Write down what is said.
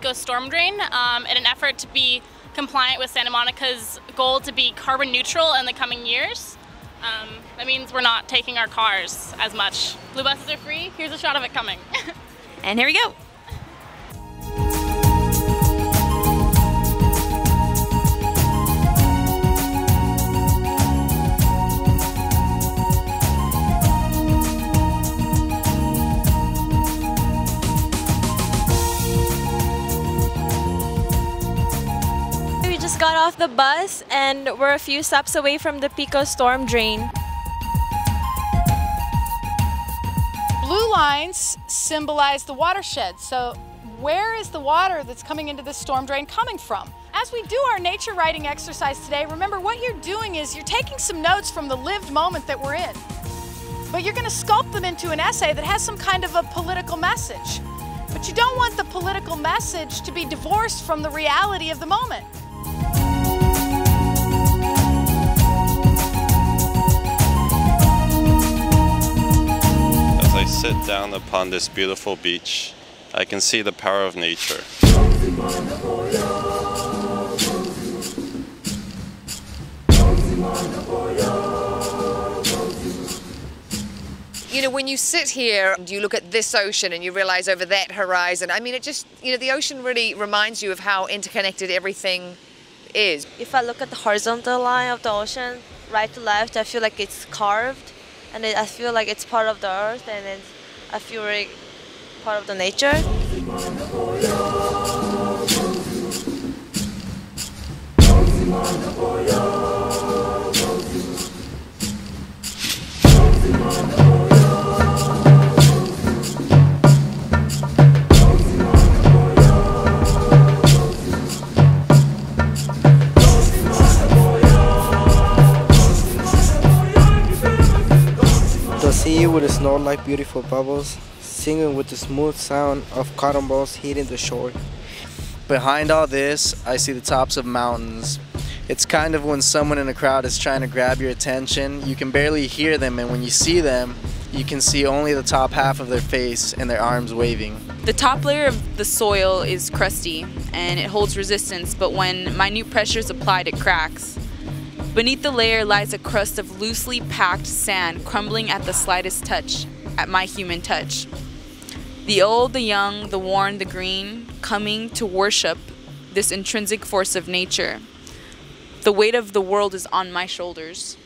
Pico Storm Drain in an effort to be compliant with Santa Monica's goal to be carbon neutral in the coming years. That means we're not taking our cars as much. Blue buses are free. Here's a shot of it coming. And here we go. We just got off the bus and we're a few steps away from the Pico Storm Drain. Blue lines symbolize the watershed. So where is the water that's coming into this storm drain coming from? As we do our nature writing exercise today, remember what you're doing is you're taking some notes from the lived moment that we're in, but you're going to sculpt them into an essay that has some kind of a political message. But you don't want the political message to be divorced from the reality of the moment. As I sit down upon this beautiful beach, I can see the power of nature. You know, when you sit here and you look at this ocean and you realize over that horizon, I mean, it just, you know, the ocean really reminds you of how interconnected everything is. If I look at the horizontal line of the ocean, right to left, I feel like it's carved, and I feel like it's part of the earth, and then I feel really part of the nature. The sea with its snow-like beautiful bubbles, singing with the smooth sound of cotton balls hitting the shore. Behind all this, I see the tops of mountains. It's kind of when someone in a crowd is trying to grab your attention, you can barely hear them, and when you see them, you can see only the top half of their face and their arms waving. The top layer of the soil is crusty and it holds resistance, but when minute pressure is applied, it cracks. Beneath the layer lies a crust of loosely packed sand crumbling at the slightest touch, at my human touch. The old, the young, the worn, the green, coming to worship this intrinsic force of nature. The weight of the world is on my shoulders.